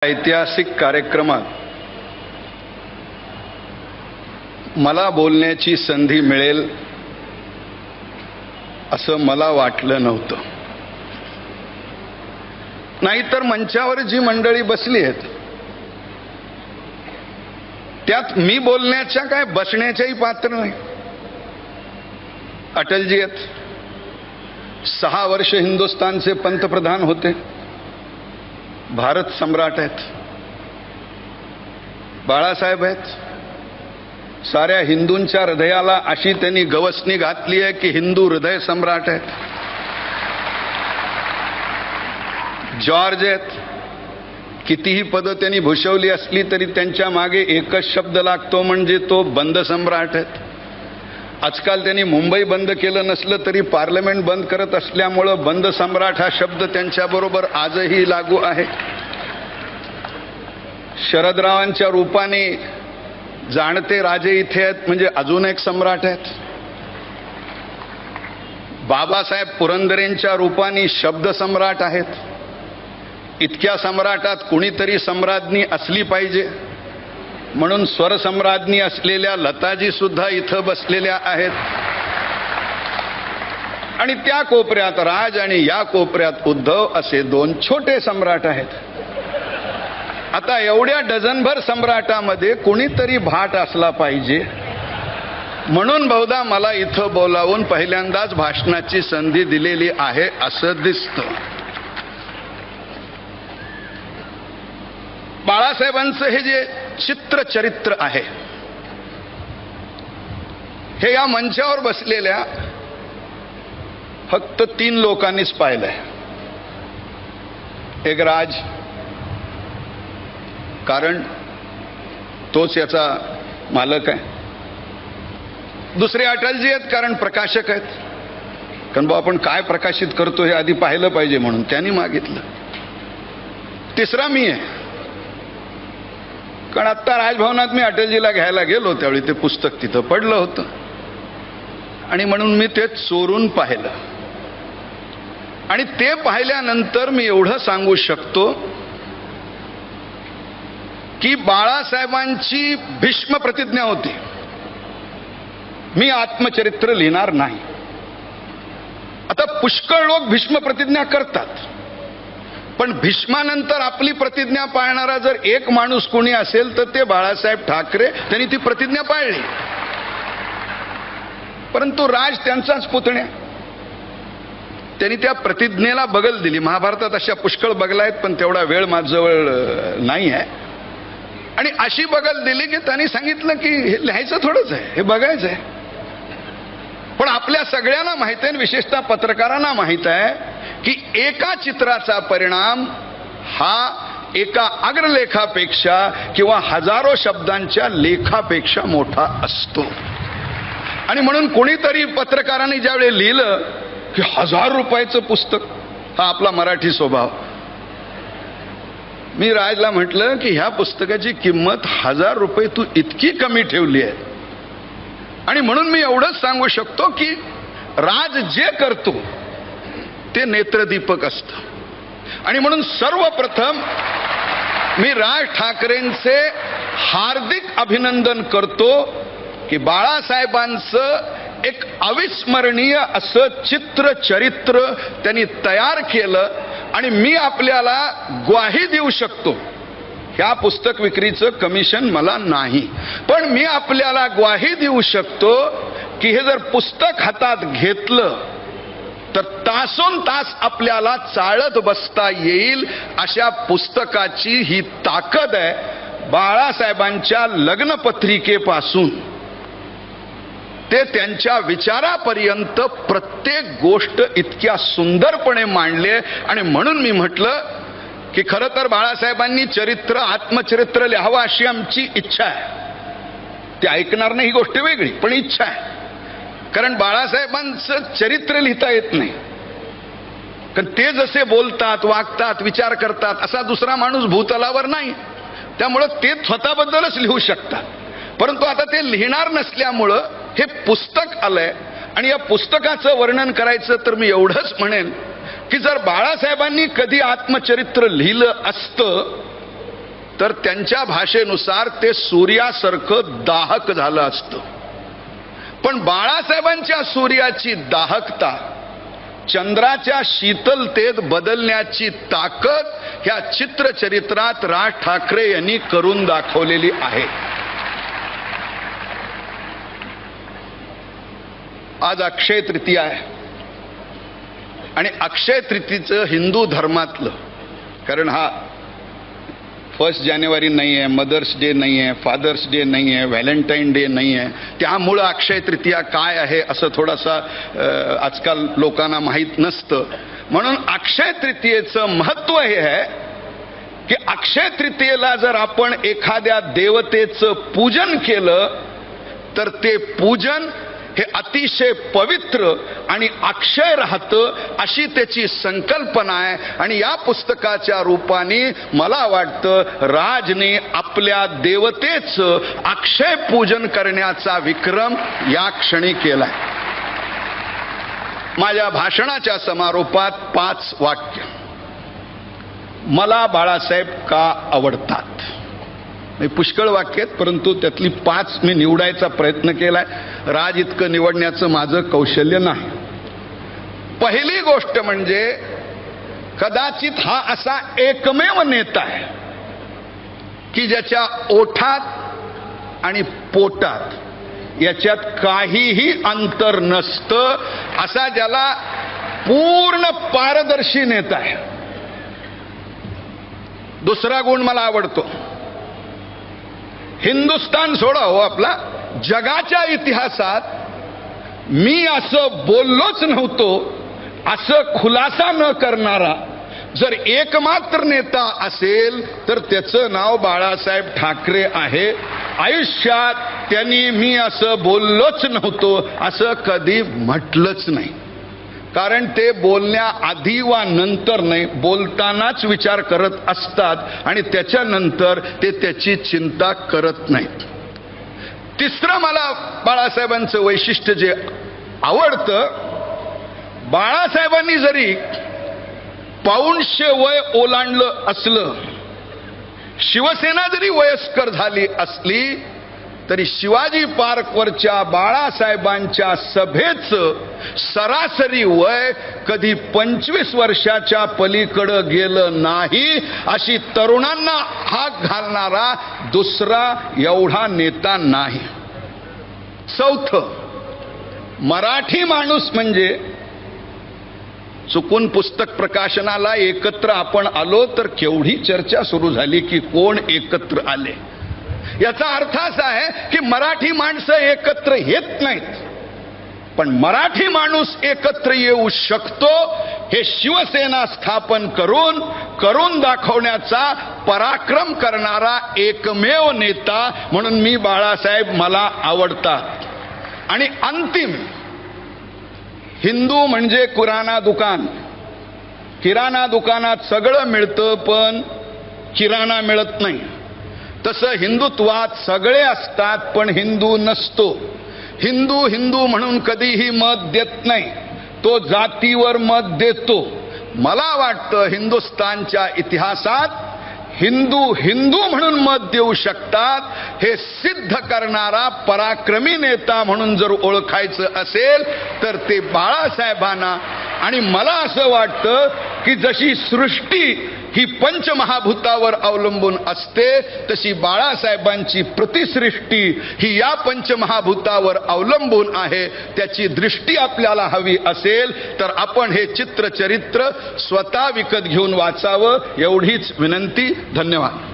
ऐतिहासिक कार्यक्रमात मला बोलण्याची संधी मिळेल असं मला वाटलं नव्हतं. नाहीतर मंचावर जी मंडळी बसली आहेत त्यात मी बोलण्याच्या काय बसण्याच्याही पात्र नाही. अटलजी आहेत, 6 वर्ष हिंदुस्थानचे पंतप्रधान होते, भारत सम्राट आहेत. बाळासाहेब आहेत, साऱ्या हिंदूंच्या हृदयाला अशी त्यांनी गवसणी घातली आहे की हिंदू हृदय सम्राट आहेत. जॉर्ज आहेत, कितीही पदं त्यांनी भूषवली असली तरी त्यांच्या मागे एकच शब्द लागतो म्हणजे तो बंद सम्राट आहेत. आजकाल त्यांनी मुंबई बंद केलं नसलं तरी पार्लमेंट बंद करत असल्यामुळं बंद सम्राट हा शब्द त्यांच्याबरोबर आजही लागू आहे. शरदरावांच्या रूपाने जाणते राजे इथे आहेत म्हणजे अजून एक सम्राट आहेत. बाबासाहेब पुरंदरेंच्या रूपाने शब्द सम्राट आहेत. इतक्या सम्राटात कुणीतरी सम्राज्ञी असली पाहिजे म्हणून स्वरसम्राज्ञी असलेल्या लताजी सुद्धा इथं बसलेल्या आहेत. आणि त्या कोपऱ्यात राज आणि या कोपऱ्यात उद्धव असे 2 छोटे सम्राट आहेत. आता एवढ्या डझनभर सम्राटामध्ये कुणीतरी भाट असला पाहिजे म्हणून बहुधा मला इथं बोलावून पहिल्यांदाच भाषणाची संधी दिलेली आहे असं दिसतं. बाळासाहेबांचं हे जे चित्रचरित्र आहे हे या मंचावर बसलेल्या फक्त 3 लोकांनीच पाहिलंय. एक राज, कारण तोच याचा मालक आहे. दुसरे अटलजी आहेत, कारण प्रकाशक आहेत, कारण बा आपण काय प्रकाशित करतो हे आधी पाहिलं पाहिजे म्हणून त्यांनी मागितलं. तिसरा मी आहे, कारण आत्ता राजभवनात मी अटलजीला घ्यायला गेलो त्यावेळी ते पुस्तक तिथं पडलं होतं आणि म्हणून मी ते चोरून पाहिलं. आणि ते पाहिल्यानंतर मी एवढं सांगू शकतो की बाळासाहेबांची भीष्म प्रतिज्ञा होती, मी आत्मचरित्र लिहिणार नाही. आता पुष्कळ लोक भीष्म प्रतिज्ञा करतात, पण भीष्मानंतर आपली प्रतिज्ञा पाळणारा जर एक माणूस कोणी असेल तर ते बाळासाहेब ठाकरे. त्यांनी ती प्रतिज्ञा पाळली. परंतु राज त्यांचाच पुतण्या, त्यांनी त्या प्रतिज्ञेला बगल दिली. महाभारतात अशा पुष्कळ बगला आहेत पण तेवढा वेळ माझ्याजवळ नाही आहे. आणि अशी बगल दिली की त्यांनी सांगितलं की हे लिहायचं थोडंच आहे, हे बघायचं आहे. पण आपल्या सगळ्यांना माहित आहे, विशेषतः पत्रकारांना माहित आहे की एका चित्राचा परिणाम हा एका अग्रलेखापेक्षा किंवा हजारो शब्दांच्या लेखापेक्षा मोठा असतो. आणि म्हणून कोणीतरी पत्रकारांनी ज्यावेळी लिहिलं की 1000 रुपयाचं पुस्तक, हा आपला मराठी स्वभाव, मी राजला म्हटलं की ह्या पुस्तकाची किंमत 1000 रुपये तू इतकी कमी ठेवली आहे. आणि म्हणून मी एवढंच सांगू शकतो की राज जे करतो ते नेत्रदीपक असतं. आणि म्हणून सर्वप्रथम मी राज ठाकरेंचे हार्दिक अभिनंदन करतो की बाळासाहेबांचं एक अविस्मरणीय असं चित्रचरित्र त्यांनी तयार केलं. आणि मी आपल्याला ग्वाही देऊ शकतो, ह्या पुस्तक विक्रीचं कमिशन मला नाही, पण मी आपल्याला ग्वाही देऊ शकतो की हे जर पुस्तक हातात घेतलं तर तासोन तास आपल्याला चाळत बसता येईल अशा पुस्तकाची ही ताकद आहे. बाळासाहेबांच्या लग्नपत्रिकेपासून ते त्यांच्या विचारापर्यंत प्रत्येक गोष्ट इतक्या सुंदरपणे मांडले. आणि म्हणून मी म्हटलं की खरं तर बाळासाहेबांनी चरित्र, आत्मचरित्र लिहावं अशी आमची इच्छा आहे. ते ऐकणार नाही ही गोष्ट वेगळी, पण इच्छा आहे. कारण बाळासाहेबांचं चरित्र लिहिता येत नाही, कारण ते जसे बोलतात, वागतात, विचार करतात असा दुसरा माणूस भूतलावर नाही. त्यामुळं ते स्वतःबद्दलच लिहू शकतात. परंतु आता ते लिहिणार नसल्यामुळं हे पुस्तक आलंय. आणि या पुस्तकाचं वर्णन करायचं तर मी एवढंच म्हणेन की जर बाळासाहेबांनी कधी आत्मचरित्र लिहिलं असतं तर त्यांच्या भाषेनुसार ते सूर्यासारखं दाहक झालं असतं. पण बाळासाहेबांच्या सूर्याची दाहकता चंद्राच्या शीतलतेत बदलण्याची ताकद ह्या चित्रचरित्रात राज ठाकरे यांनी करून दाखवलेली आहे. आज अक्षय तृतीया आहे आणि अक्षय तृतीयेचं हिंदू धर्मातलं, कारण हा 1 जानेवारी नाही आहे, मदर्स डे नाही आहे, फादर्स डे नाही आहे, व्हॅलेंटाईन डे नाही आहे, त्यामुळं अक्षय तृतीया काय आहे असं थोडासा आजकाल लोकांना माहीत नसतं. म्हणून अक्षय तृतीयेचं महत्त्व हे आहे की अक्षय तृतीयेला जर आपण एखाद्या देवतेचं पूजन केलं तर ते पूजन हे अतिशय पवित्र आणि अक्षय राहतं, अशी त्याची संकल्पना आहे. आणि या पुस्तकाच्या रूपाने मला वाटतं राजने आपल्या देवतेचं अक्षय पूजन करण्याचा विक्रम या क्षणी केलाय. माझ्या भाषणाच्या समारोपात 5 वाक्य. मला बाळासाहेब का आवडतात. पुष्कळ वाक्य आहेत, परंतु त्यातली 5 मी निवडायचा प्रयत्न केलाय. राज इतकं निवडण्याचं माझं कौशल्य नाही. पहिली गोष्ट म्हणजे कदाचित हा असा एकमेव नेता आहे की ज्याच्या ओठात आणि पोटात याच्यात काहीही अंतर नसतं, असा ज्याला पूर्ण पारदर्शी नेता आहे. दुसरा गुण मला आवडतो. हिंदुस्तान सोडा हो आपला, जगाच्या इतिहासात मी असं बोललोच नव्हतो असं खुलासा न करणारा जर एकमात्र नेता असेल तर त्याचं नाव बाळासाहेब ठाकरे आहे. आयुष्यात त्यांनी मी असं बोललोच नव्हतो असं कधी म्हटलंच नाही. कारण ते बोलण्याआधी वा नंतर नाही, बोलतानाच विचार करत असतात आणि त्याच्यानंतर ते त्याची चिंता करत नाहीत. तिसरं मला बाळासाहेबांचं वैशिष्ट्य जे आवडतं, बाळासाहेबांनी जरी 500 वय ओलांडलं असलं, शिवसेना जरी वयस्कर झाली असली तरी शिवाजी पार्कवरच्या बाळासाहेबांच्या सभेचं सरासरी वय कधी 25 वर्षाच्या पलीकडं गेलं नाही, अशी तरुणांना हाक घालणारा दुसरा एवढा नेता नाही. चौथं, मराठी माणूस म्हणजे चुकून पुस्तक प्रकाशनाला एकत्र आपण आलो तर केवढी चर्चा सुरू झाली की कोण एकत्र आले. याचा अर्थ असा आहे की मराठी माणसं एकत्र येत नाहीत, पण मराठी माणूस एकत्र येऊ शकतो हे शिवसेना स्थापन करून दाखवण्याचा पराक्रम करणारा एकमेव नेता म्हणून मी बाळासाहेब मला आवडतात. आणि अंतिम, हिंदू म्हणजे किराणा दुकान. किराणा दुकानात सगळं मिळतं पण किराणा मिळत नाही. तसं हिंदुत्वात सगळे असतात पण हिंदू नसतो. हिंदू म्हणून कधीही मत देत नाही, तो जातीवर मत देतो. मला वाटतं हिंदुस्थानच्या इतिहासात हिंदू म्हणून मत देऊ शकतात हे सिद्ध करणारा पराक्रमी नेता म्हणून जर ओळखायचं असेल तर ते बाळासाहेबांना. आणि मला असं वाटतं की जशी सृष्टी ही पंचमहाभूतावर अवलंबून असते तशी बाळासाहेबांची प्रतिसृष्टी ही या पंचमहाभूतावर अवलंबून आहे. त्याची दृष्टी आपल्याला हवी असेल तर आपण हे चित्रचरित्र स्वतः विकत घेऊन वाचावं, एवढीच विनंती. धन्यवाद.